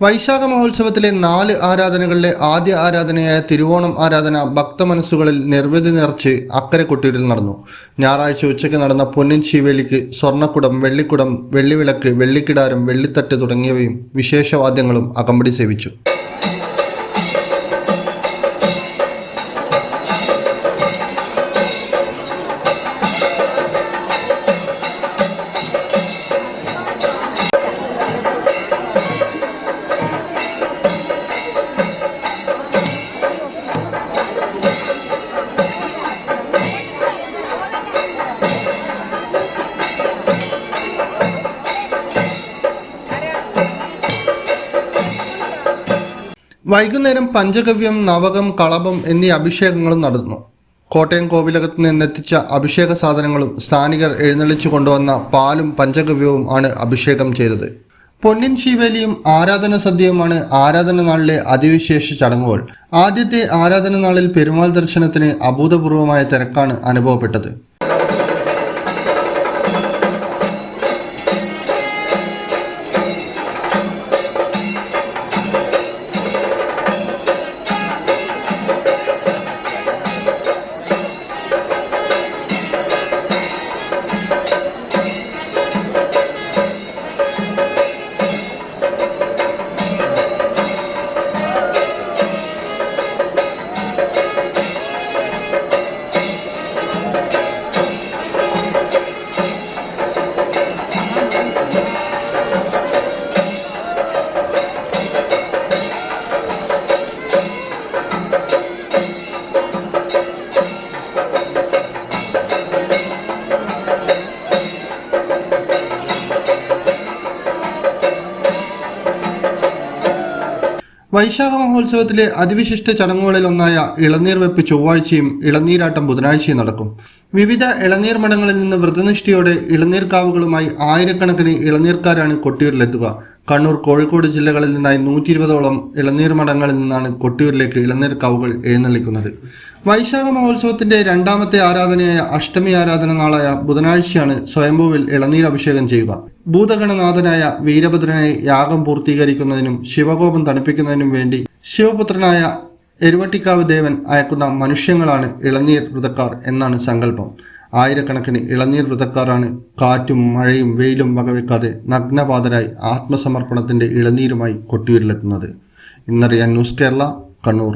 വൈശാഖ മഹോത്സവത്തിലെ 4 ആരാധനകളിലെ ആദ്യ ആരാധനയായ തിരുവോണം ആരാധന ഭക്തമനസ്സുകളിൽ നിർവൃതി നിറച്ച് അക്കരെ കൊട്ടിയൂരിൽ നടന്നു. ഞായറാഴ്ച ഉച്ചയ്ക്ക് നടന്ന പൊന്നിൻ ശീവേലിക്ക് സ്വർണ്ണക്കുടം, വെള്ളിക്കുടം, വെള്ളിവിളക്ക്, വെള്ളിക്കിടാരം, വെള്ളിത്തട്ട് തുടങ്ങിയവയും വിശേഷവാദ്യങ്ങളും അകമ്പടി സേവിച്ചു. വൈകുന്നേരം പഞ്ചഗവ്യം, നവകം, കളഭം എന്നീ അഭിഷേകങ്ങളും നടന്നു. കോട്ടയം കോവിലകത്ത് നിന്നെത്തിച്ച അഭിഷേക സാധനങ്ങളും സ്ഥാനികർ എഴുന്നള്ളിച്ചു കൊണ്ടുവന്ന പാലും പഞ്ചഗവ്യവും ആണ് അഭിഷേകം ചെയ്തത്. പൊന്നിൻ ശീവേലിയും ആരാധന സദ്യയുമാണ് ആരാധന നാളിലെ അതിവിശേഷ ചടങ്ങുകൾ. ആദ്യത്തെ ആരാധന നാളിൽ പെരുമാൾ ദർശനത്തിന് അഭൂതപൂർവമായ തിരക്കാണ് അനുഭവപ്പെട്ടത്. വൈശാഖ മഹോത്സവത്തിലെ അതിവിശിഷ്ട ചടങ്ങുകളിൽ ഒന്നായ ഇളനീർ വെപ്പ് ചൊവ്വാഴ്ചയും ഇളനീരാട്ടം ബുധനാഴ്ചയും നടക്കും. വിവിധ ഇളനീർ മഠങ്ങളിൽ നിന്ന് വ്രതനിഷ്ഠയോടെ ഇളനീർ കാവുകളുമായി ആയിരക്കണക്കിന് ഇളനീർക്കാരാണ് കൊട്ടിയൂരിലെത്തുക. കണ്ണൂർ, കോഴിക്കോട് ജില്ലകളിൽ നിന്നായി 120ഓളം ഇളനീർ മഠങ്ങളിൽ നിന്നാണ് കൊട്ടിയൂരിലേക്ക് ഇളനീർ കാവുകൾ എഴുന്നള്ളിക്കുന്നത്. വൈശാഖ മഹോത്സവത്തിന്റെ രണ്ടാമത്തെ ആരാധനയായ അഷ്ടമി ആരാധന നാളായ ബുധനാഴ്ചയാണ് സ്വയംഭൂവിൽ ഇളനീർ അഭിഷേകം ചെയ്യുക. ഭൂതഗണനാഥനായ വീരഭദ്രനെ യാഗം പൂർത്തീകരിക്കുന്നതിനും ശിവകോപം തണുപ്പിക്കുന്നതിനും വേണ്ടി ശിവപുത്രനായ എരുവട്ടിക്കാവ് ദേവൻ അയക്കുന്ന മനുഷ്യങ്ങളാണ് ഇളനീർ വ്രതക്കാർ എന്നാണ് സങ്കല്പം. ആയിരക്കണക്കിന് ഇളനീർ വ്രതക്കാരാണ് കാറ്റും മഴയും വെയിലും വകവെക്കാതെ നഗ്നപാതരായി ആത്മസമർപ്പണത്തിന്റെ ഇളനീരുമായി കൊട്ടിയൂരിലെത്തുന്നത്. ഇന്നറിയാൻ ന്യൂസ് കേരള, കണ്ണൂർ.